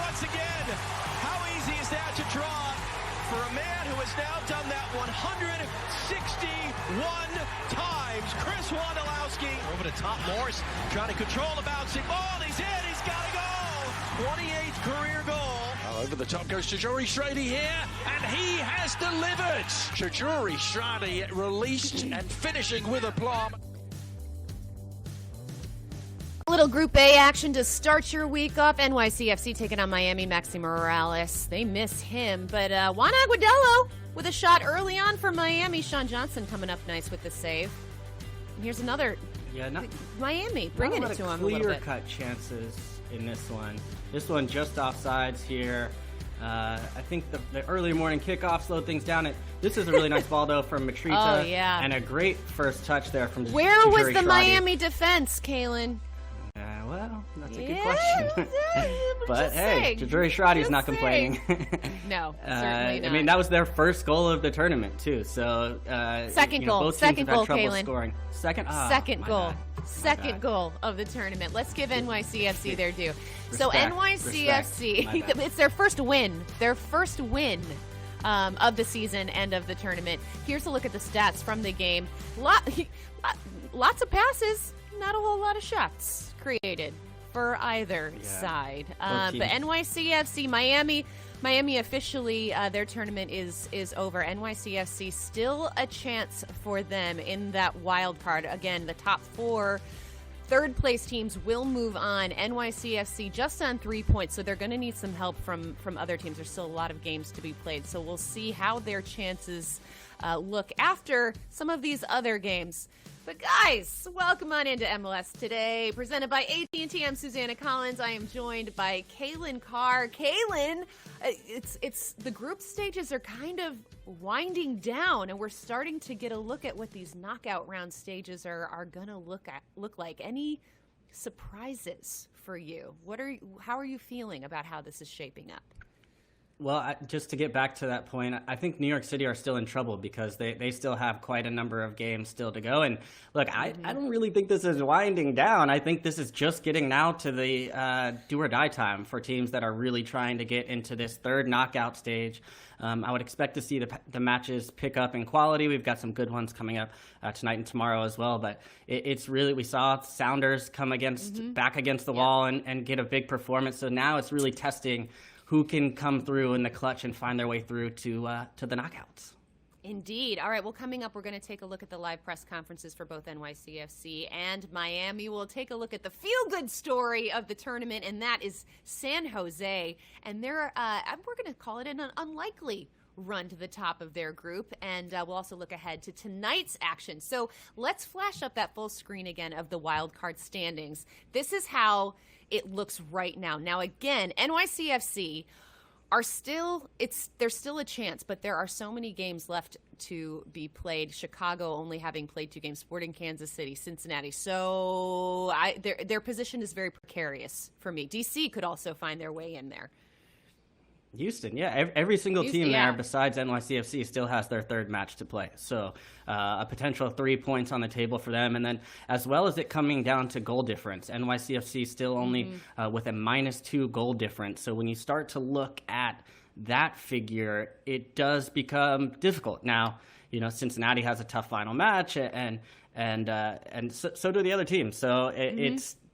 once again. How easy is that to draw for a man who has now done that 161 times? Chris Wondolowski over the top. Morris trying to control the bouncing ball. He's in. He's got to go. 28th career goal. Over the top goes Tajuri Shrady here, and he has delivered. Tajuri Shrady released and finishing with aplomb. A little Group A action to start your week off. NYCFC taking on Miami. Maxi Morales. They miss him, but Juan Agudelo with a shot early on for Miami. Sean Johnson coming up nice with the save. And here's another. Miami bringing it to him a little bit. Clear-cut chances in this one. This one just offsides here. I think the early morning kickoff slowed things down. This is a really nice ball, though, from Matrita. Oh, yeah. And a great first touch there from Where was the Shrady. Miami defense, Kalen? Well, that's a good question. But hey, Tajuri Shradi's not complaining. No, certainly not. I mean, that was their first goal of the tournament, too. So, second goal. Both second teams have goal, had trouble Kalen. scoring. Second goal. Bad. Second goal of the tournament. Let's give NYCFC their due. So Respect. NYCFC, it's their first win. Their first win of the season and of the tournament. Here's a look at the stats from the game. Lots of passes, not a whole lot of shots created for either side. But NYCFC, Miami officially, their tournament is over. NYCFC still a chance for them in that wild card. Again, the top four third place teams will move on. NYCFC just on 3 points, so they're going to need some help from other teams. There's still a lot of games to be played, so we'll see how their chances look after some of these other games. But guys, welcome on into MLS Today, presented by AT&T. I'm Susanna Collins. I am joined by Kalen Carr. Kalen, it's the group stages are kind of winding down, and we're starting to get a look at what these knockout round stages are going to look like. Any surprises for you? How are you feeling about how this is shaping up? Well, just to get back to that point, I think New York City are still in trouble because they still have quite a number of games still to go. And look, I don't really think this is winding down. I think this is just getting now to the do or die time for teams that are really trying to get into this third knockout stage. I would expect to see the matches pick up in quality. We've got some good ones coming up tonight and tomorrow as well. But it's really, we saw Sounders come back against the wall and get a big performance. So now it's really testing who can come through in the clutch and find their way through to the knockouts. Indeed. All right, well, coming up, we're going to take a look at the live press conferences for both NYCFC and Miami. We'll take a look at the feel-good story of the tournament, and that is San Jose. And we're going to call it an unlikely run to the top of their group, and we'll also look ahead to tonight's action. So let's flash up that full screen again of the wild card standings. This is how it looks right now. Now, again, NYCFC there's still a chance, but there are so many games left to be played. Chicago only having played 2 games, Sporting Kansas City, Cincinnati. So their position is very precarious for me. DC could also find their way in there. Houston, yeah. Every single team there besides NYCFC still has their third match to play. So a potential 3 points on the table for them. And then as well as it coming down to goal difference, NYCFC still only with a -2 goal difference. So when you start to look at that figure, it does become difficult. Now, Cincinnati has a tough final match and so do the other teams. So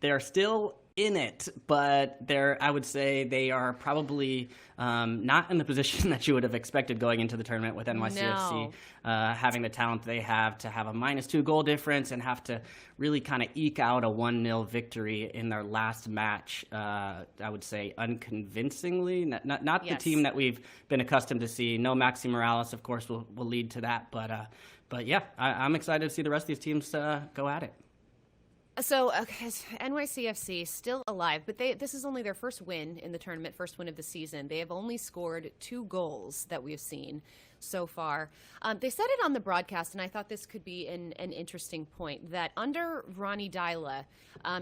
they're still in it, but I would say they are probably not in the position that you would have expected going into the tournament with NYCFC, having the talent they have to have a -2 goal difference and have to really kind of eke out a 1-0 victory in their last match. I would say unconvincingly, not the team that we've been accustomed to see. No Maxi Morales, of course, will lead to that, but yeah, I'm excited to see the rest of these teams go at it. So, NYCFC still alive, but this is only their first win in the tournament, first win of the season. They have only scored 2 goals that we've seen so far. They said it on the broadcast, and I thought this could be an interesting point, that under Ronnie Dyla,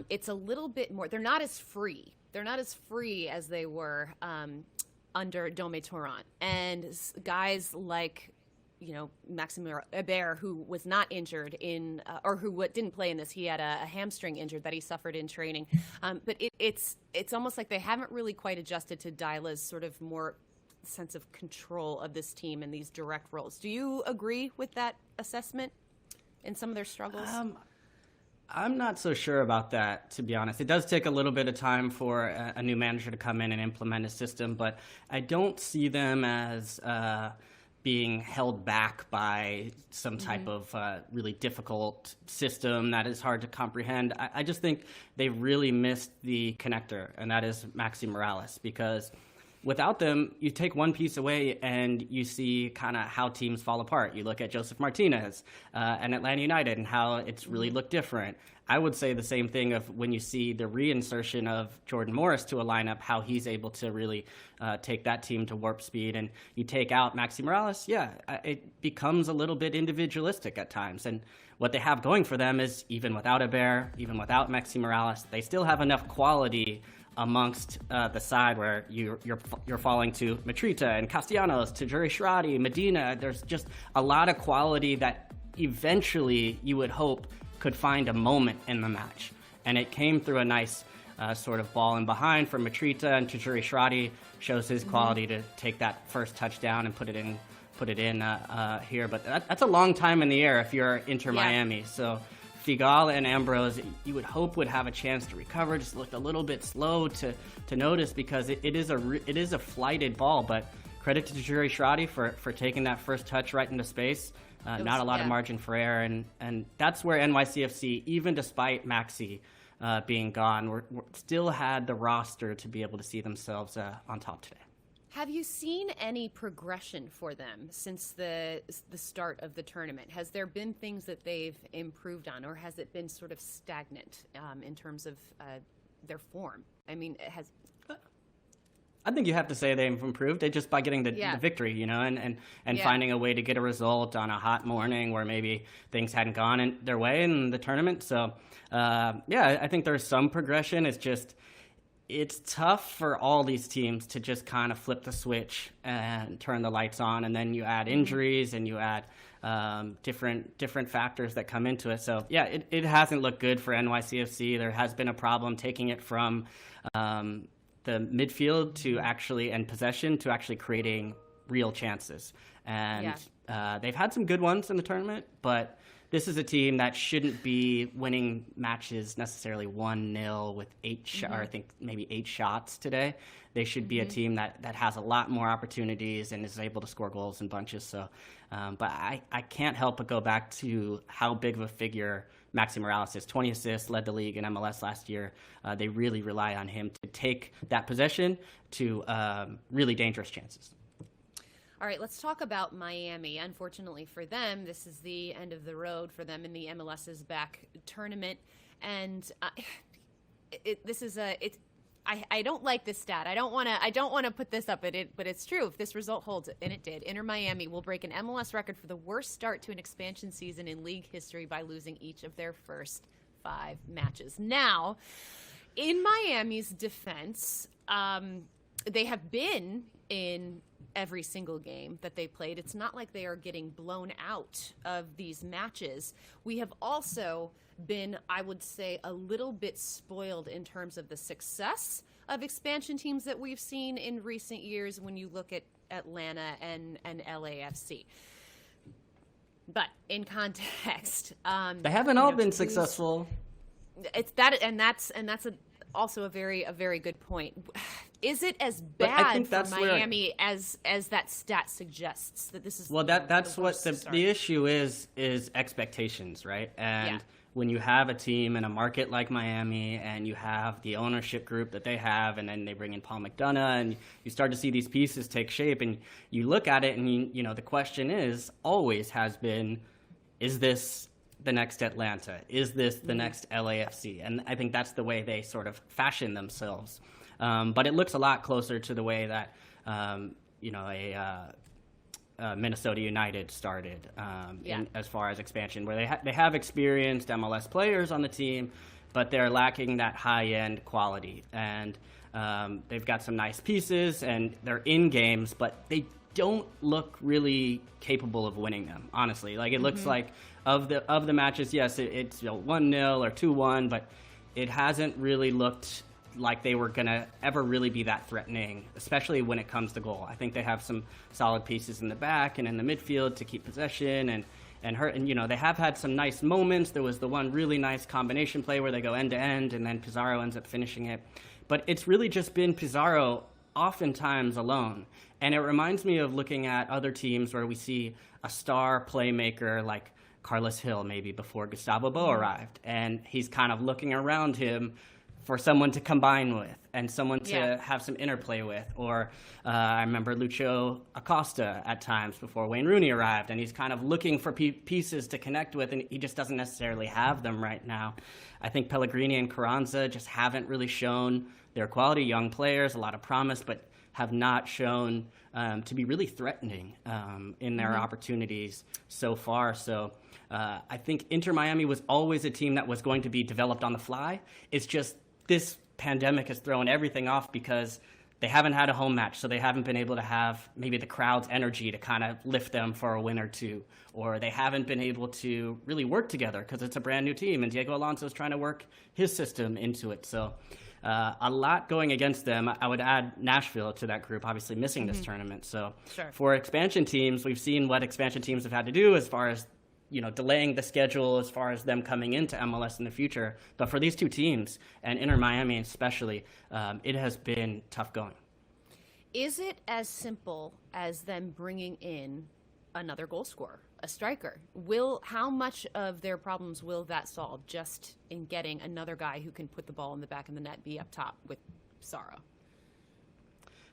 it's a little bit more, they're not as free. They're not as free as they were under Dome Torrent. And guys like Maxime Hébert, who was not injured in, or who didn't play in this. He had a hamstring injury that he suffered in training. But it's almost like they haven't really quite adjusted to Dyla's sort of more sense of control of this team and these direct roles. Do you agree with that assessment in some of their struggles? I'm not so sure about that, to be honest. It does take a little bit of time for a new manager to come in and implement a system, but I don't see them as being held back by some type of really difficult system that is hard to comprehend. I just think they really missed the connector, and that is Maxi Morales, because without them, you take one piece away and you see kind of how teams fall apart. You look at Joseph Martinez and Atlanta United and how it's really looked different. I would say the same thing of when you see the reinsertion of Jordan Morris to a lineup, how he's able to really take that team to warp speed. And you take out Maxi Morales, it becomes a little bit individualistic at times. And what they have going for them is even without Hébert, even without Maxi Morales, they still have enough quality amongst the side where you're falling to Matrita and Castellanos, to Juri Shradi, Medina. There's just a lot of quality that eventually you would hope could find a moment in the match. And it came through a nice sort of ball in behind from Matrita, and Juri Shradi shows his quality to take that first touchdown and put it in here. But that's a long time in the air if you're Inter Miami. So Figal and Ambrose, you would hope would have a chance to recover. Just looked a little bit slow to notice, because it is a flighted ball. But credit to Juri Shradi for taking that first touch right into space. Not a lot of margin for error, and that's where NYCFC, even despite Maxi being gone, we're still had the roster to be able to see themselves on top today. Have you seen any progression for them since the start of the tournament? Has there been things that they've improved on, or has it been sort of stagnant in terms of their form? I mean, I think you have to say they've improved it just by getting the victory, and finding a way to get a result on a hot morning where maybe things hadn't gone their way in the tournament. So, I think there's some progression. It's tough for all these teams to just kind of flip the switch and turn the lights on, and then you add injuries and you add different factors that come into it. So, it hasn't looked good for NYCFC. There has been a problem taking it from the midfield to and possession to actually creating real chances. And they've had some good ones in the tournament, but this is a team that shouldn't be winning matches necessarily 1-0 with 8 shots today. They should be a team that has a lot more opportunities and is able to score goals in bunches. So, but I can't help but go back to how big of a figure Maxi Morales is. 20 assists, led the league in MLS last year. They really rely on him to take that possession to really dangerous chances. All right, let's talk about Miami. Unfortunately for them, this is the end of the road for them in the MLS's back tournament. And I don't like this stat. I don't want to put this up, but it's true. If this result holds, and it did, Inter Miami will break an MLS record for the worst start to an expansion season in league history by losing each of their first 5 matches. Now, in Miami's defense, they have been in every single game that they played. It's not like they are getting blown out of these matches. We have also been, I would say, a little bit spoiled in terms of the success of expansion teams that we've seen in recent years when you look at Atlanta and LAFC. But in context, they haven't all been successful. It's that, and that's also a very good point. Is it as bad for Miami as that stat suggests that this is? Well, that's what the issue is expectations, right? And when you have a team in a market like Miami, and you have the ownership group that they have, and then they bring in Paul McDonough, and you start to see these pieces take shape, and you look at it, and you know the question always has been, is this the next Atlanta? Is this the next LAFC? And I think that's the way they sort of fashion themselves. But it looks a lot closer to the way that Minnesota United started as far as expansion, where they have experienced MLS players on the team, but they're lacking that high-end quality. And they've got some nice pieces, and they're in games, but they don't look really capable of winning them, honestly. Like, it looks like of the matches, yes, it's 1-0 or 2-1, but it hasn't really looked like they were going to ever really be that threatening, especially when it comes to goal. I think they have some solid pieces in the back and in the midfield to keep possession and they have had some nice moments. There was the one really nice combination play where they go end to end and then Pizarro ends up finishing it. But it's really just been Pizarro oftentimes alone. And it reminds me of looking at other teams where we see a star playmaker like Carlos Hill maybe before Gustavo Bo arrived, and he's kind of looking around him for someone to combine with and someone to have some interplay with. Or I remember Lucho Acosta at times before Wayne Rooney arrived, and he's kind of looking for pieces to connect with, and he just doesn't necessarily have them right now. I think Pellegrini and Carranza just haven't really shown their quality. Young players, a lot of promise, but have not shown to be really threatening in their opportunities so far. So I think Inter Miami was always a team that was going to be developed on the fly. It's just this pandemic has thrown everything off because they haven't had a home match, so they haven't been able to have maybe the crowd's energy to kind of lift them for a win or two, or they haven't been able to really work together because it's a brand new team and Diego Alonso is trying to work his system into it. So a lot going against them. I would add Nashville to that group, obviously missing this tournament. So for expansion teams, we've seen what expansion teams have had to do as far as delaying the schedule as far as them coming into MLS in the future. But for these two teams, and Inter Miami especially, it has been tough going. Is it as simple as them bringing in another goal scorer, a striker? How much of their problems will that solve just in getting another guy who can put the ball in the back of the net, be up top with Pizarro?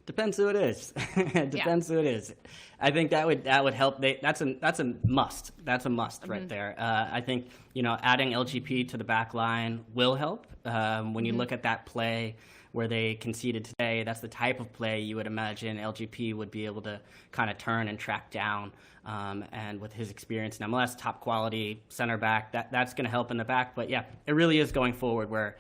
Depends who it is. It depends who it is. I think that would help. That's a must. That's a must right there. I think adding LGP to the back line will help. When you look at that play where they conceded today, that's the type of play you would imagine LGP would be able to kind of turn and track down. And with his experience in MLS, top quality center back, that's going to help in the back. But yeah, it really is going forward where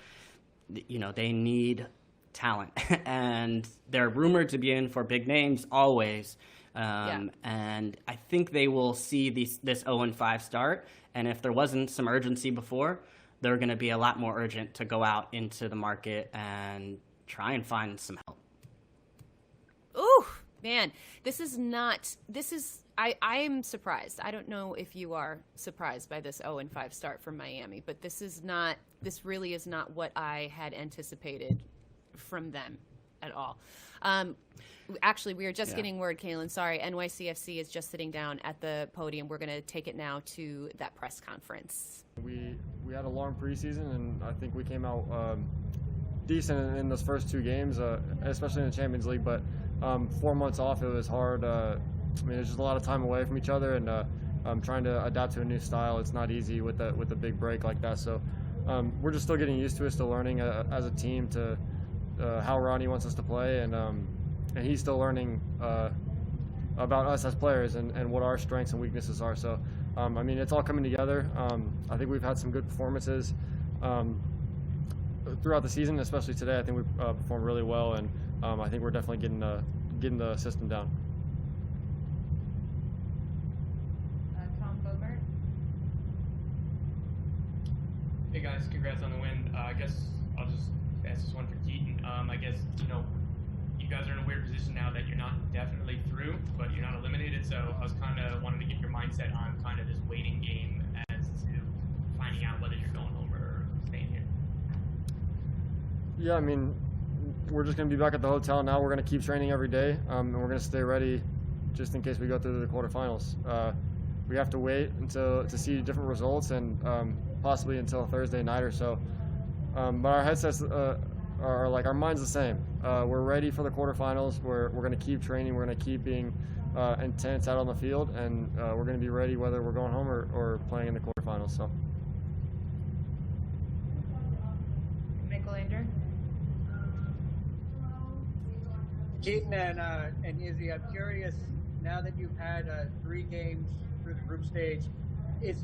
they need talent, and they're rumored to be in for big names always. And I think they will see this 0-5 start, and if there wasn't some urgency before, they're going to be a lot more urgent to go out into the market and try and find some help. Ooh, man, I am surprised. I don't know if you are surprised by this 0-5 start from Miami, but this really is not what I had anticipated from them at all. Actually, we are just getting word, Kalen, sorry, NYCFC is just sitting down at the podium. We're going to take it now to that press conference. We had a long preseason, and I think we came out decent in those first two games, especially in the Champions League, but 4 months off, it was hard. There's just a lot of time away from each other, and trying to adapt to a new style, it's not easy with a big break like that. So we're just still getting used to it, still learning as a team to how Ronnie wants us to play, and he's still learning about us as players and what our strengths and weaknesses are. So, it's all coming together. I think we've had some good performances throughout the season, especially today. I think we performed really well, and I think we're definitely getting the system down. Tom Bobert. Hey guys, congrats on the win. I guess I'll just ask this one for Keaton. I guess, you guys are in a weird position now that you're not definitely through, but you're not eliminated. So I was kind of wanting to get your mindset on kind of this waiting game as to finding out whether you're going home or staying here. Yeah, we're just going to be back at the hotel now. We're going to keep training every day, and we're going to stay ready just in case we go through the quarterfinals. We have to wait to see different results, and possibly until Thursday night or so. But our headsets are like, our mind's the same. We're ready for the quarterfinals. We're going to keep training. We're going to keep being intense out on the field, and we're going to be ready whether we're going home or playing in the quarterfinals. So. Michael-Andrew? Keaton and Izzy, I'm curious, now that you've had 3 games through the group stage,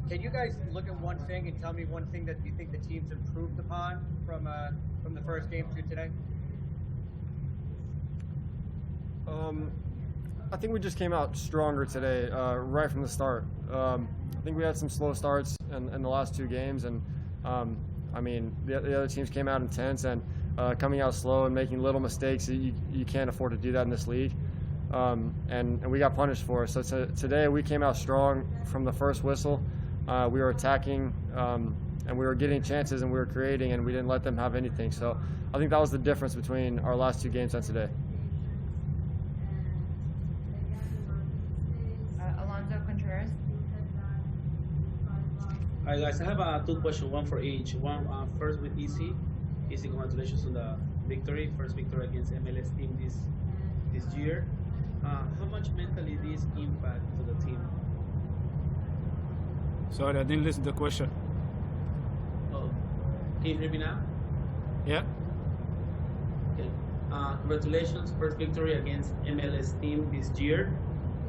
can you guys look at one thing and tell me one thing that you think the team's improved upon from the first game to today? I think we just came out stronger today, right from the start. I think we had some slow starts in the last 2 games, and I mean, the other teams came out intense, and coming out slow and making little mistakes, you can't afford to do that in this league. And we got punished for it. So today we came out strong from the first whistle. We were attacking, and we were getting chances, and we were creating, and we didn't let them have anything. So I think that was the difference between our last 2 games and today. Hi guys, I have 2 questions, one for each. One first with Easy. Easy, congratulations on the victory, first victory against MLS team this year. How much mentally this impact to the team? Sorry, I didn't listen to the question. Oh, can you hear me now? Yeah. Okay. Congratulations, first victory against MLS team this year.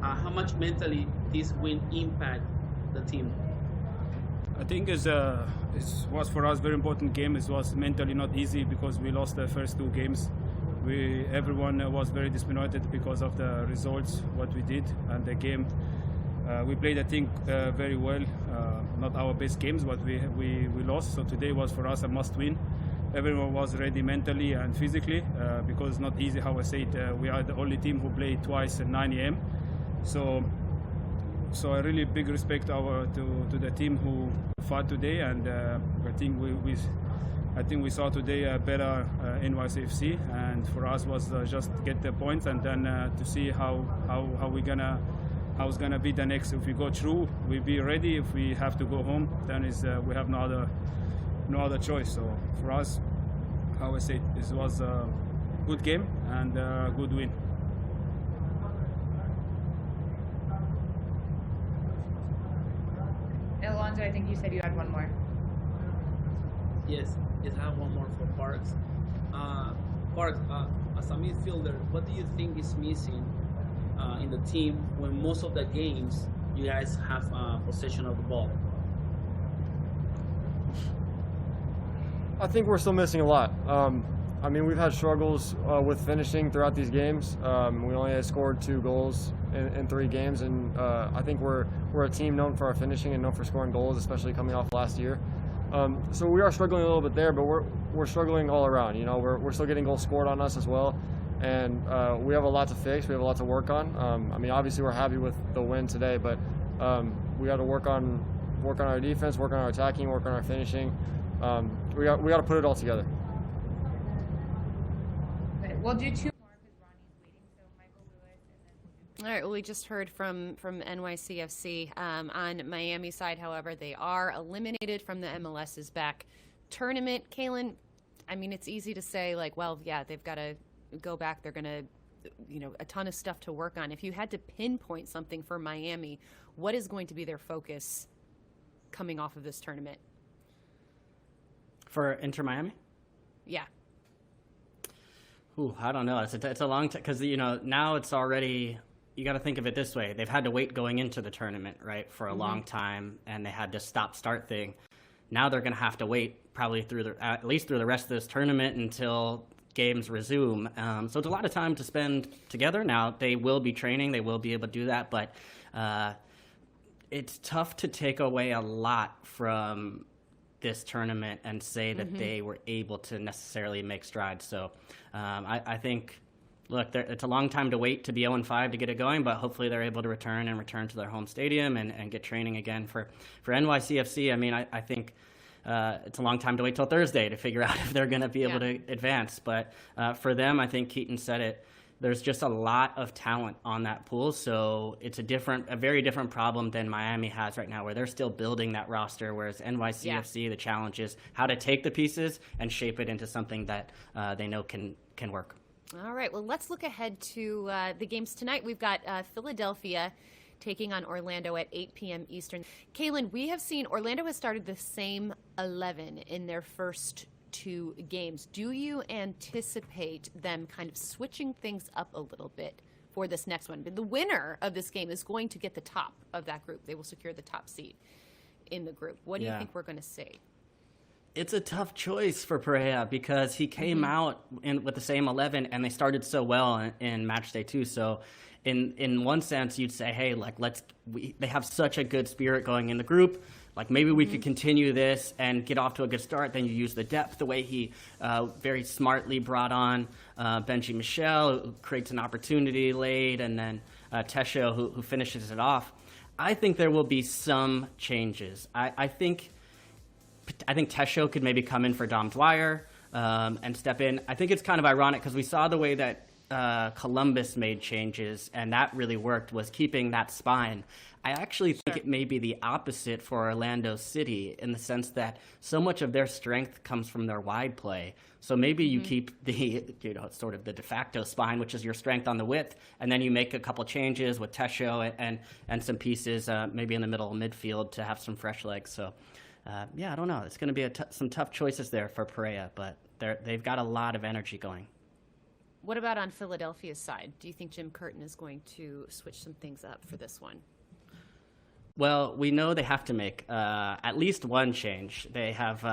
How much mentally this win impact the team? I think it was for us very important game. It was mentally not easy because we lost the first 2 games. Everyone was very disappointed because of the results, what we did, and the game. We played, I think, very well. Not our best games, but we lost. So today was for us a must-win. Everyone was ready mentally and physically because it's not easy. How I say it, we are the only team who played twice at 9 a.m. So a really big respect to the team who fought today, and I think we saw today a better NYCFC, and for us was just get the points and then to see how it's gonna be the next. If we go through, we'll be ready. If we have to go home, then we have no other choice. So for us, how I say it, this was a good game and a good win. Alonso, I think you said you had one more. Yes, I have one more for Parks. Parks, as a midfielder, what do you think is missing in the team when most of the games you guys have possession of the ball? I think we're still missing a lot. I mean, we've had struggles with finishing throughout these games. We only had scored 2 goals in 3 games, and I think we're a team known for our finishing and known for scoring goals, especially coming off last year. So we are struggling a little bit there, but we're struggling all around. You know, we're still getting goals scored on us as well, and we have a lot to fix. We have a lot to work on. I mean, obviously we're happy with the win today, but we got to work on our defense, work on our attacking, work on our finishing. We got to put it all together. We'll do 2 more because Ronnie's waiting. So Michael Lewis, and then we'll do. All right, well, we just heard from NYCFC. On Miami side, however, they are eliminated from the MLS's back tournament. Kaylin, I mean, it's easy to say, like, well, yeah, they've got to go back. They're going to, a ton of stuff to work on. If you had to pinpoint something for Miami, what is going to be their focus coming off of this tournament? For Inter Miami? Yeah. Ooh, I don't know. It's a long time because now it's already. You got to think of it this way: they've had to wait going into the tournament, right, for a long time, and they had this stop-start thing. Now they're going to have to wait probably at least through the rest of this tournament until games resume. So it's a lot of time to spend together. Now they will be training; they will be able to do that, but it's tough to take away a lot from this tournament and say that they were able to necessarily make strides. So I think, look, it's a long time to wait to be 0-5 to get it going, but hopefully they're able to return to their home stadium and get training again. For NYCFC, I mean, I think it's a long time to wait till Thursday to figure out if they're going to be able to advance. But for them, I think Keaton said it, there's just a lot of talent on that pool, so it's a very different problem than Miami has right now, where they're still building that roster, whereas NYCFC, the challenge is how to take the pieces and shape it into something that they know can work. All right, well, let's look ahead to the games tonight. We've got Philadelphia taking on Orlando at 8 p.m. Eastern. Kaylin, we have seen Orlando has started the same 11 in their first 2 games. Do you anticipate them kind of switching things up a little bit for this next one? The winner of this game is going to get the top of that group. They will secure the top seed in the group. What do you think we're going to see? It's a tough choice for Perea because he came out with the same 11 and they started so well in match day 2. So in one sense, you'd say, hey, like they have such a good spirit going in the group. Like maybe we could continue this and get off to a good start. Then you use the depth the way he very smartly brought on Benji Michel, who creates an opportunity late, and then Tesho, who finishes it off. I think there will be some changes. I think Tesho could maybe come in for Dom Dwyer and step in. I think it's kind of ironic because we saw the way that Columbus made changes, and that really worked, was keeping that spine. I actually think it may be the opposite for Orlando City in the sense that so much of their strength comes from their wide play. So maybe you keep the, sort of the de facto spine, which is your strength on the width, and then you make a couple changes with Tesho and some pieces maybe in the middle of midfield to have some fresh legs. So, I don't know. It's going to be some tough choices there for Perea, but they've got a lot of energy going. What about on Philadelphia's side? Do you think Jim Curtin is going to switch some things up for this one? Well, we know they have to make at least one change. They have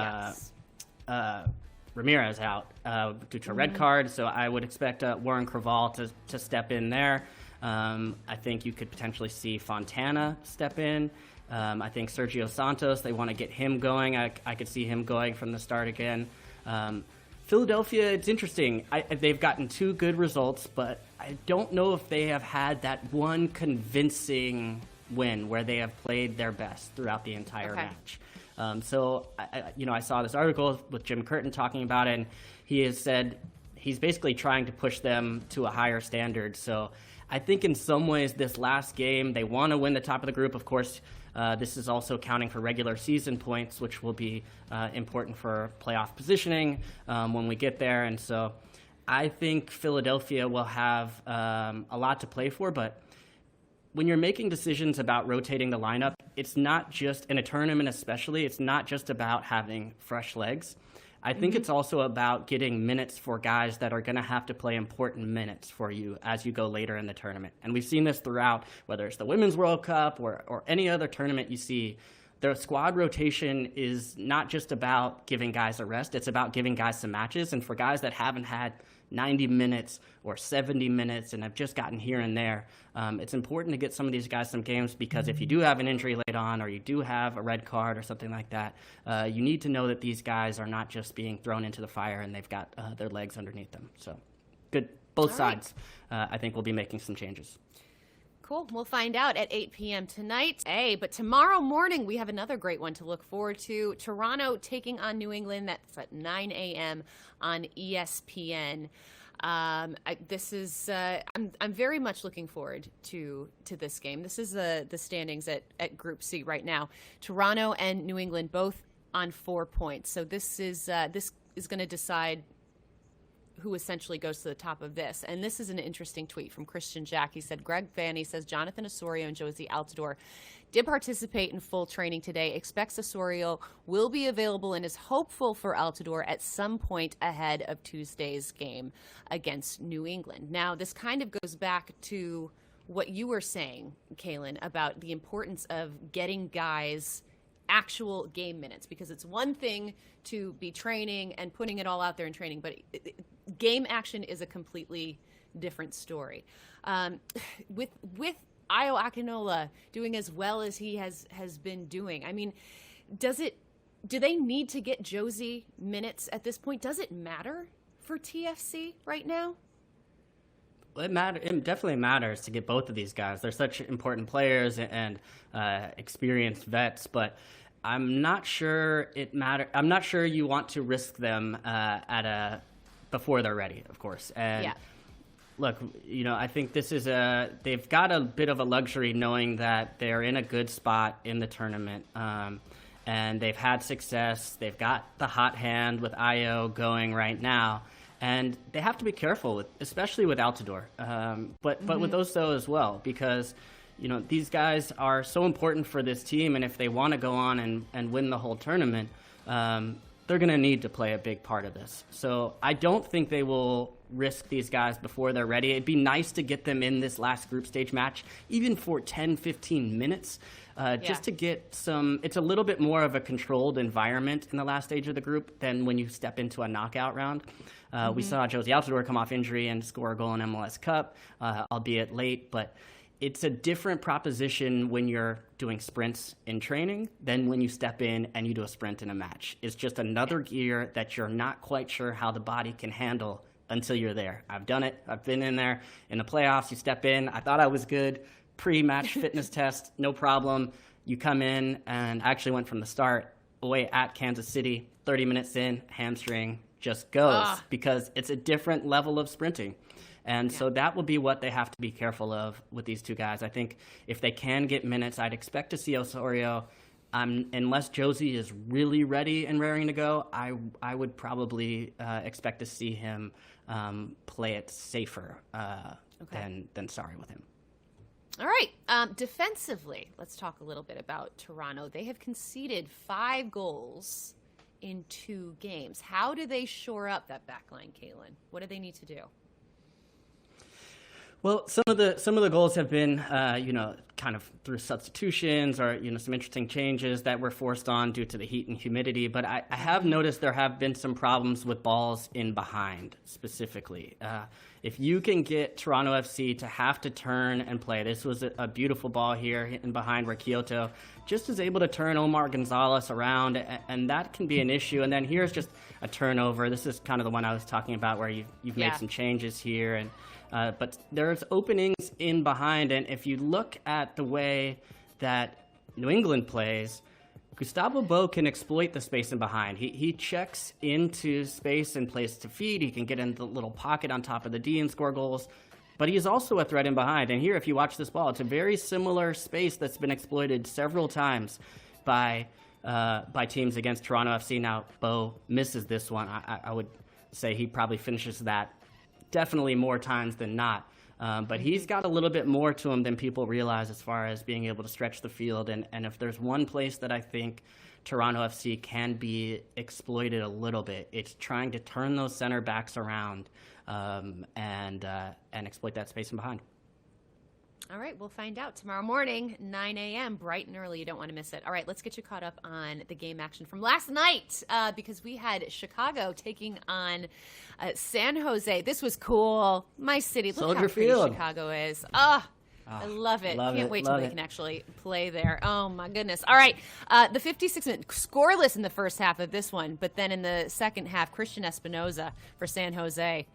Ramirez out due to a red card, so I would expect Warren Creval to step in there. I think you could potentially see Fontana step in. I think Sergio Santos, they want to get him going. I could see him going from the start again. Philadelphia, it's interesting. They've gotten 2 good results, but I don't know if they have had that one convincing win where they have played their best throughout the entire match. So I saw this article with Jim Curtin talking about it, and he has said he's basically trying to push them to a higher standard. So I think in some ways this last game, they want to win the top of the group. Of course, this is also counting for regular season points, which will be important for playoff positioning when we get there. And so I think Philadelphia will have a lot to play for, but when you're making decisions about rotating the lineup, it's not just, in a tournament especially, it's not just about having fresh legs. I think it's also about getting minutes for guys that are going to have to play important minutes for you as you go later in the tournament. And we've seen this throughout, whether it's the Women's World Cup or any other tournament you see. The squad rotation is not just about giving guys a rest, it's about giving guys some matches. And for guys that haven't had 90 minutes or 70 minutes and have just gotten here and there, it's important to get some of these guys some games, because if you do have an injury late on or you do have a red card or something like that, you need to know that these guys are not just being thrown into the fire and they've got their legs underneath them. So good. Both sides, I think, will be making some changes. Cool. We'll find out at 8 p.m. tonight. But tomorrow morning, we have another great one to look forward to. Toronto taking on New England. That's at 9 a.m. on ESPN. I'm very much looking forward to this game. This is the standings at Group C right now. Toronto and New England both on 4 points. So this is going to decide who essentially goes to the top of this. And this is an interesting tweet from Christian Jack. He said, Greg Vanny says Jonathan Osorio and Josie Altidore did participate in full training today, expects Osorio will be available and is hopeful for Altidore at some point ahead of Tuesday's game against New England. Now, this kind of goes back to what you were saying, Kaylin, about the importance of getting guys actual game minutes, because it's one thing to be training and putting it all out there in training, but game action is a completely different story. With Ayo Akinola doing as well as he has been doing, I mean, do they need to get Josie minutes at this point? Does it matter for TFC right now? It definitely matters to get both of these guys. They're such important players and experienced vets, but I'm not sure it matters. I'm not sure you want to risk them before they're ready, of course. And look, I think they've got a bit of a luxury knowing that they're in a good spot in the tournament, and they've had success. They've got the hot hand with Ayo going right now. And they have to be careful, especially with Altidore, but with Oso as well, because these guys are so important for this team, and if they want to go on and win the whole tournament, they're going to need to play a big part of this. So I don't think they will risk these guys before they're ready. It'd be nice to get them in this last group stage match, even for 10, 15 minutes, just to get some. It's a little bit more of a controlled environment in the last stage of the group than when you step into a knockout round. We saw Josie Altidore come off injury and score a goal in MLS Cup, albeit late, but it's a different proposition when you're doing sprints in training than when you step in and you do a sprint in a match. It's just another gear that you're not quite sure how the body can handle until you're there. I've done it. I've been in there. In the playoffs, you step in. I thought I was good. Pre-match fitness test, no problem. You come in, and I actually went from the start away at Kansas City, 30 minutes in, hamstring just goes because it's a different level of sprinting. And so that will be what they have to be careful of with these two guys. I think if they can get minutes, I'd expect to see Osorio. Unless Josie is really ready and raring to go, I would probably expect to see him play it safer than sorry with him. All right. Defensively, let's talk a little bit about Toronto. They have conceded 5 goals in 2 games. How do they shore up that back line, Caitlin? What do they need to do? Well, some of the goals have been, kind of through substitutions or, some interesting changes that were forced on due to the heat and humidity. But I have noticed there have been some problems with balls in behind specifically. If you can get Toronto FC to have to turn and play, this was a beautiful ball here in behind where Kyoto just is able to turn Omar Gonzalez around, and that can be an issue. And then here's just a turnover. This is kind of the one I was talking about where you've made some changes here, and but there's openings in behind, and if you look at the way that New England plays, Gustavo Bo can exploit the space in behind. He checks into space and plays to feed. He can get in the little pocket on top of the D and score goals, but he is also a threat in behind. And here, if you watch this ball, it's a very similar space that's been exploited several times by teams against Toronto FC. Now, Bo misses this one. I would say he probably finishes that definitely more times than not. But he's got a little bit more to him than people realize as far as being able to stretch the field. And if there's one place that I think Toronto FC can be exploited a little bit, it's trying to turn those center backs around and exploit that space in behind. All right, we'll find out tomorrow morning, 9 a.m., bright and early. You don't want to miss it. All right, let's get you caught up on the game action from last night because we had Chicago taking on San Jose. This was cool. My city. Look how pretty Chicago is. I love it. Can't wait till they can actually play there. Oh, my goodness. All right, the 56-minute scoreless in the first half of this one, but then in the second half, Christian Espinoza for San Jose.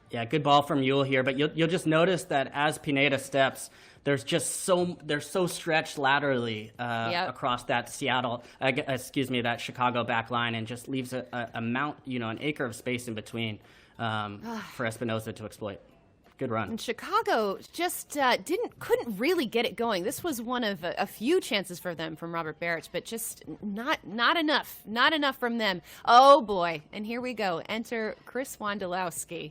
Yeah, good ball from Yule here, but you'll just notice that as Pineda steps, they're so stretched laterally across that that Chicago back line, and just leaves an acre of space in between for Espinoza to exploit. Good run. And Chicago just couldn't really get it going. This was one of a few chances for them from Robert Barrett, but just not enough. Not enough from them. Oh boy! And here we go. Enter Chris Wondolowski.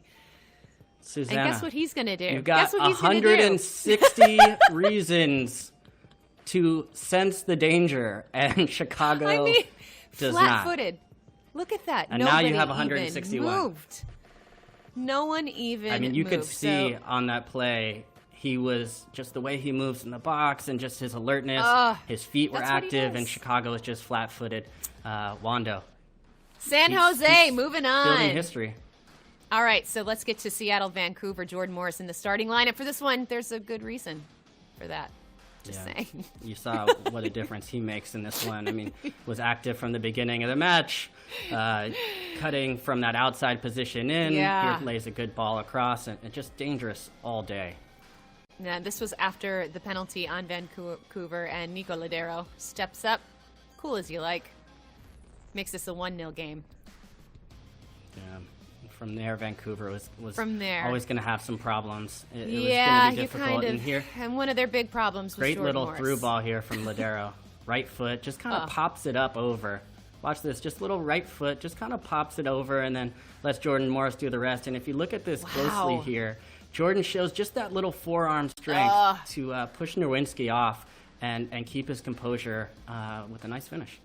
Susanna, and guess what he's going to do? You've got 160 reasons to sense the danger, and Chicago does not. Flat-footed. Look at that. And now you have 161. Moved. No one even moved. I mean, you could see on that play, he was just the way he moves in the box and just his alertness. His feet were active, and Chicago was just flat-footed. Wando. San Jose, moving on. Building history. All right, so let's get to Seattle, Vancouver. Jordan Morris in the starting lineup for this one. There's a good reason for that. Just saying. You saw what a difference he makes in this one. I mean, was active from the beginning of the match, cutting from that outside position in. Here lays a good ball across, and just dangerous all day. Yeah, this was after the penalty on Vancouver, and Nico Ladero steps up, cool as you like, makes this a 1-0 game. Yeah. From there, Vancouver was from there always going to have some problems. It was going to be difficult. And one of their big problems was great Jordan little Morris. through ball here from Ladero. Right foot, just kind of pops it up over. Watch this, just little right foot, just kind of pops it over, and then lets Jordan Morris do the rest. And if you look at this closely here, Jordan shows just that little forearm strength to push Nowinski off and keep his composure with a nice finish.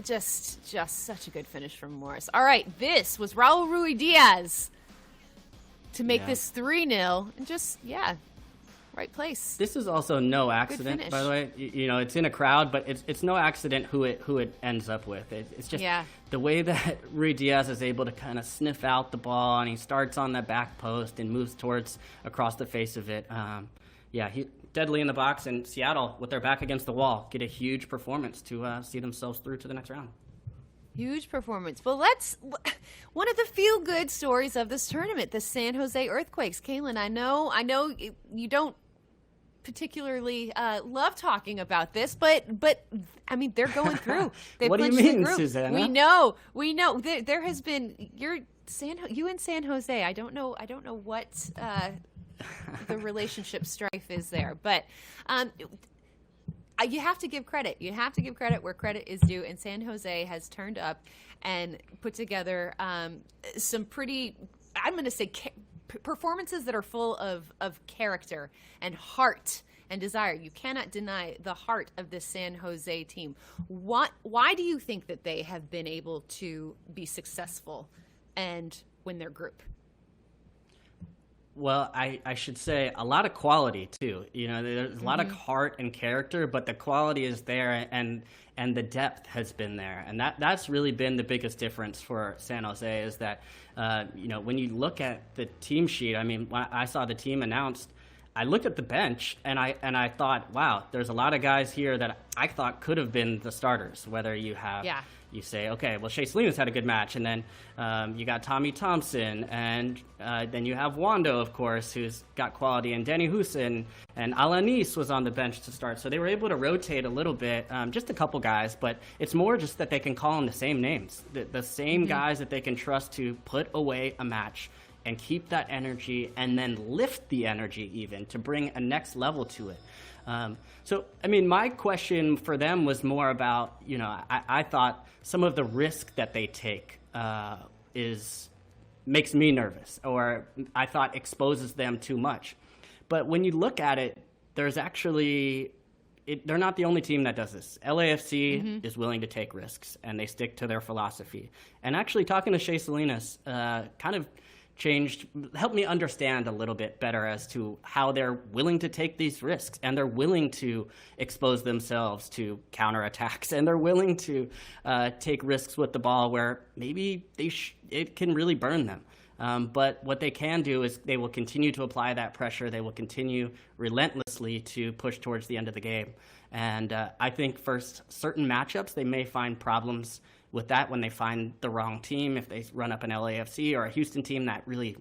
just such a good finish from Morris. All right, this was Raul Ruidiaz to make this 3-0, and just right place. This is also no accident, by the way. You know, it's in a crowd, but it's no accident who it ends up with. It's just the way that Ruidiaz is able to kind of sniff out the ball, and he starts on the back post and moves towards across the face of it. He deadly in the box, and Seattle, with their back against the wall, get a huge performance to see themselves through to the next round. Huge performance. Well, one of the feel-good stories of this tournament, the San Jose Earthquakes. Kaylin, I know you don't particularly love talking about this, but I mean, they're going through. What do you mean, Susanna? We know. There has been you and San Jose. I don't know what the relationship strife is there, but you have to give credit. You have to give credit where credit is due, and San Jose has turned up and put together some pretty, I'm going to say, performances that are full of character and heart and desire. You cannot deny the heart of this San Jose team. Why do you think that they have been able to be successful and win their group? Well, I should say a lot of quality too. You know, there's a lot of heart and character, but the quality is there, and the depth has been there, and that's really been the biggest difference for San Jose. Is that when you look at the team sheet, I mean, when I saw the team announced, I looked at the bench and I thought, wow, there's a lot of guys here that I thought could have been the starters. Whether you have you say, okay, well, Shea Salinas had a good match, and then you got Tommy Thompson, and then you have Wondo, of course, who's got quality, and Denny Houston, and Alanis was on the bench to start. So they were able to rotate a little bit, just a couple guys, but it's more just that they can call on the same names, the same guys that they can trust to put away a match and keep that energy and then lift the energy even to bring a next level to it. So, I mean, my question for them was more about, I thought some of the risk that they take makes me nervous, or I thought exposes them too much. But when you look at it, there's actually, they're not the only team that does this. LAFC is willing to take risks, and they stick to their philosophy. And actually talking to Shea Salinas kind of helped me understand a little bit better as to how they're willing to take these risks, and they're willing to expose themselves to counterattacks, and they're willing to take risks with the ball where maybe it can really burn them. But what they can do is they will continue to apply that pressure. They will continue relentlessly to push towards the end of the game. And I think for certain matchups, they may find problems with that when they find the wrong team, if they run up an LAFC or a Houston team that really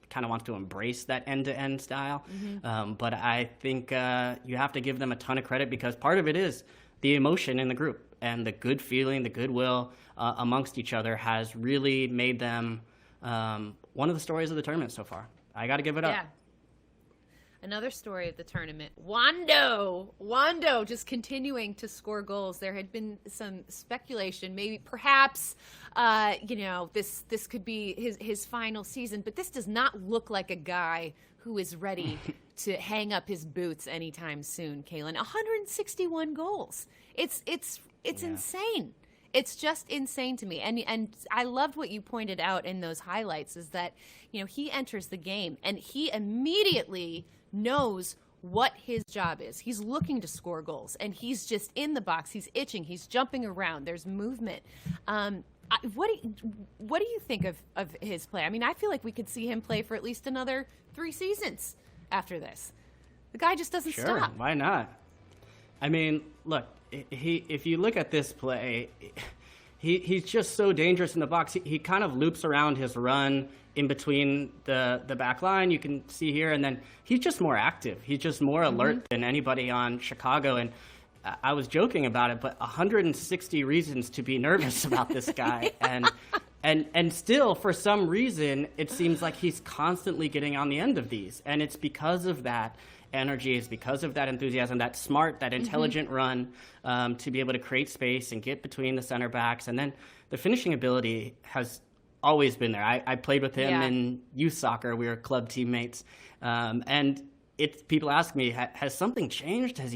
kind of wants to embrace that end-to-end style. But I think you have to give them a ton of credit, because part of it is the emotion in the group, and the good feeling, the goodwill amongst each other has really made them one of the stories of the tournament so far. I got to give it up. Another story of the tournament, Wondo just continuing to score goals. There had been some speculation, maybe perhaps, this could be his final season, but this does not look like a guy who is ready to hang up his boots anytime soon, Kaylin. 161 goals. It's insane. It's just insane to me. And I loved what you pointed out in those highlights, is that, he enters the game and he immediately knows what his job is. He's looking to score goals, and he's just in the box. He's itching. He's jumping around. There's movement. What do you think of his play? I mean, I feel like we could see him play for at least another 3 seasons after this. The guy just doesn't stop. Sure, why not? I mean, look, if you look at this play, he's just so dangerous in the box. He kind of loops around his run in between the back line, you can see here, and then he's just more active. He's just more alert than anybody on Chicago. And I was joking about it, but 160 reasons to be nervous about this guy. And still, for some reason, it seems like he's constantly getting on the end of these. And it's because of that energy, it's because of that enthusiasm, that smart, that intelligent run to be able to create space and get between the center backs. And then the finishing ability has always been there. I played with him in youth soccer. We were club teammates. And people ask me, has something changed? Did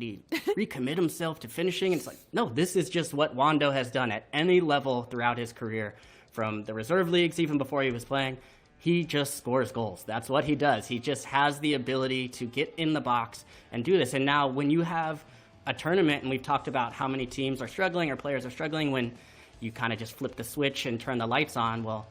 he recommit himself to finishing? And it's like, no, this is just what Wondo has done at any level throughout his career, from the reserve leagues, even before he was playing. He just scores goals. That's what he does. He just has the ability to get in the box and do this. And now when you have a tournament, and we've talked about how many teams are struggling or players are struggling when you kind of just flip the switch and turn the lights on, well,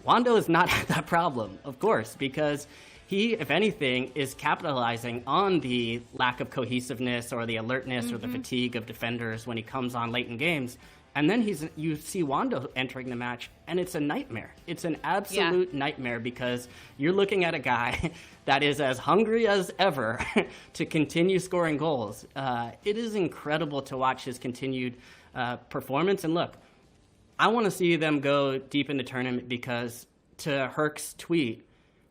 Wondo is not that problem, of course, because he, if anything, is capitalizing on the lack of cohesiveness or the alertness or the fatigue of defenders when he comes on late in games. And then you see Wondo entering the match, and it's a nightmare. It's an absolute nightmare, because you're looking at a guy that is as hungry as ever to continue scoring goals. It is incredible to watch his continued performance. And look, I want to see them go deep in the tournament, because to Herc's tweet,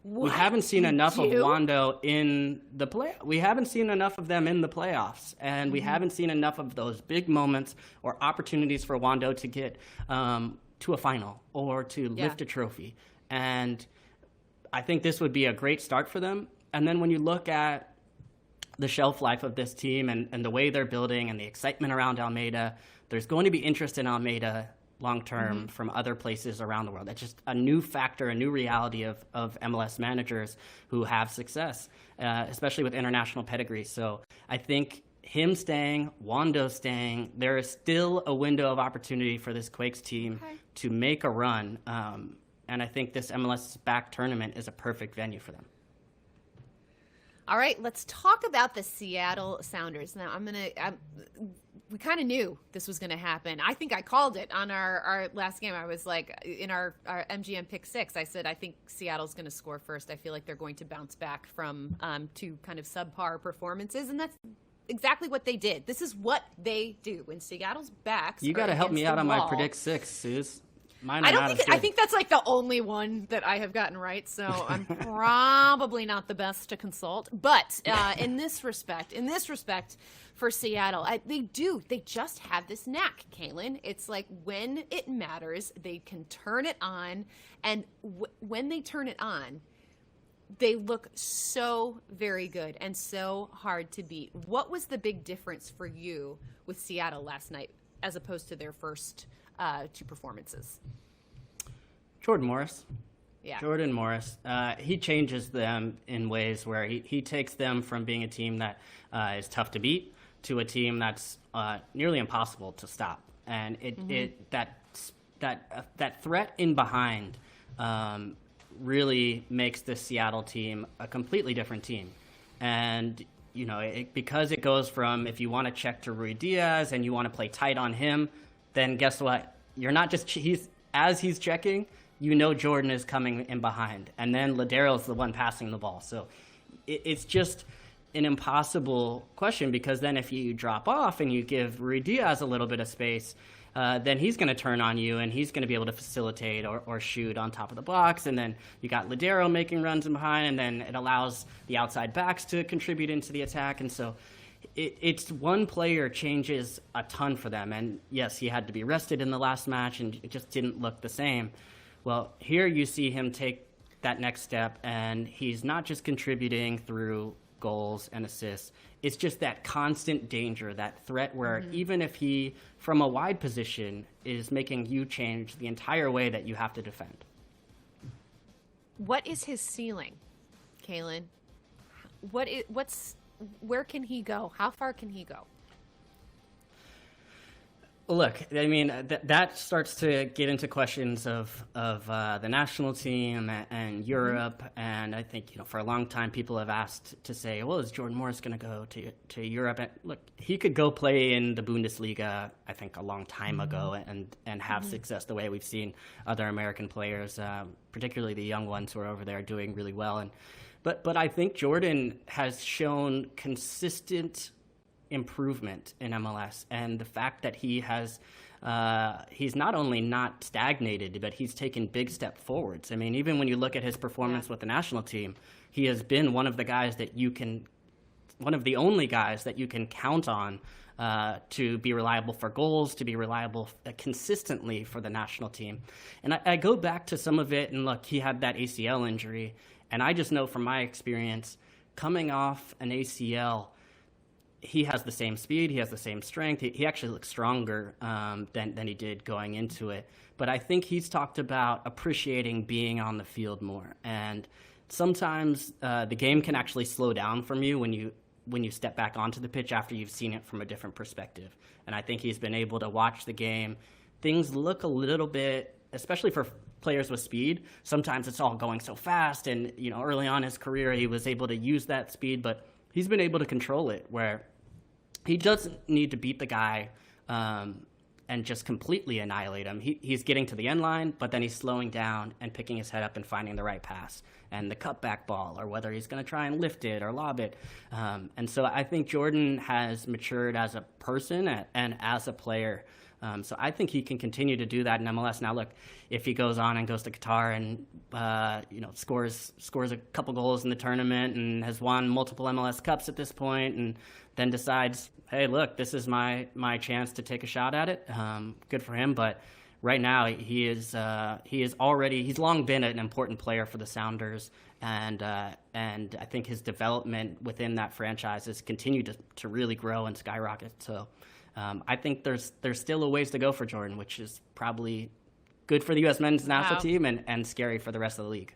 we haven't seen enough of Wondo in the play. We haven't seen enough of them in the playoffs, and we haven't seen enough of those big moments or opportunities for Wondo to get to a final or to lift a trophy. And I think this would be a great start for them. And then when you look at the shelf life of this team and the way they're building and the excitement around Almeida, there's going to be interest in Almeida long-term from other places around the world. That's just a new factor, a new reality of MLS managers who have success, especially with international pedigree. So I think him staying, Wondo staying, there is still a window of opportunity for this Quakes team to make a run. And I think this MLS back tournament is a perfect venue for them. All right, let's talk about the Seattle Sounders. Now, we kind of knew this was going to happen. I think I called it on our last game. I was like, in our MGM Pick 6, I said, I think Seattle's going to score first. I feel like they're going to bounce back from two kind of subpar performances, and that's exactly what they did. This is what they do. When Seattle's backs You got to help me out on my Predict 6, Suze. I think that's like the only one that I have gotten right, so I'm probably not the best to consult. But in this respect, for Seattle, they just have this knack, Kaylin. It's like when it matters, they can turn it on, and when they turn it on, they look so very good and so hard to beat. What was the big difference for you with Seattle last night as opposed to their first two performances? Jordan Morris. Yeah. Jordan Morris. He changes them in ways where he takes them from being a team that is tough to beat to a team that's nearly impossible to stop. And that threat in behind really makes the Seattle team a completely different team. And because it goes from, if you want to check to Rui Diaz and you want to play tight on him, then guess what? You're not just as he's checking, Jordan is coming in behind, and then Ladero's the one passing the ball. So it's just an impossible question, because then if you drop off and you give Rui Diaz a little bit of space, then he's going to turn on you, and he's going to be able to facilitate or shoot on top of the box. And then you got Ladero making runs in behind, and then it allows the outside backs to contribute into the attack. And so it's one player changes a ton for them. And yes, he had to be rested in the last match, and it just didn't look the same. Well, here you see him take that next step, and he's not just contributing through goals and assists. It's just that constant danger, that threat where even if he, from a wide position, is making you change the entire way that you have to defend. What is his ceiling, Kaylin? Where can he go? How far can he go? Look, I mean, that starts to get into questions of the national team and Europe. And I think, for a long time, people have asked to say, well, is Jordan Morris going to go to Europe? And look, he could go play in the Bundesliga, I think, a long time ago and have success the way we've seen other American players, particularly the young ones who are over there doing really well. But I think Jordan has shown consistent improvement in MLS, and the fact that he has he's not only not stagnated, but he's taken big step forwards. I mean, even when you look at his performance with the national team, he has been one of the only guys that you can count on to be reliable for goals, to be reliable consistently for the national team. And I go back to some of it, and look, he had that ACL injury, and I just know from my experience, coming off an ACL, he has the same speed, he has the same strength. He actually looks stronger than he did going into it. But I think he's talked about appreciating being on the field more. And sometimes the game can actually slow down from you when you step back onto the pitch after you've seen it from a different perspective. And I think he's been able to watch the game. Things look a little bit, especially for players with speed, sometimes it's all going so fast. And, early on in his career, he was able to use that speed, but he's been able to control it where he doesn't need to beat the guy and just completely annihilate him. He's getting to the end line, but then he's slowing down and picking his head up and finding the right pass and the cutback ball, or whether he's going to try and lift it or lob it. And so I think Jordan has matured as a person and as a player. So I think he can continue to do that in MLS. Now, look, if he goes on and goes to Qatar and scores a couple goals in the tournament and has won multiple MLS Cups at this point, and then decides, hey, look, this is my chance to take a shot at it. Good for him. But right now, he's long been an important player for the Sounders, and I think his development within that franchise has continued to really grow and skyrocket. So. I think there's still a ways to go for Jordan, which is probably good for the U.S. men's national team and scary for the rest of the league.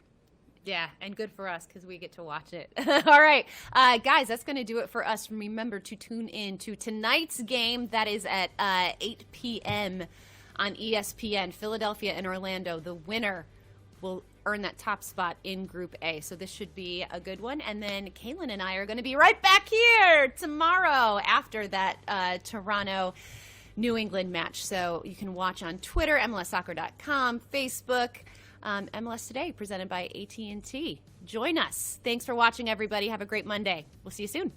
Yeah, and good for us because we get to watch it. All right, guys, that's going to do it for us. Remember to tune in to tonight's game. That is at 8 p.m. on ESPN, Philadelphia and Orlando. The winner will earn that top spot in Group A. So this should be a good one. And then Kaylin and I are going to be right back here tomorrow after that Toronto New England match. So you can watch on Twitter, MLSsoccer.com, Facebook, MLS Today, presented by AT&T. Join us. Thanks for watching, everybody. Have a great Monday. We'll see you soon.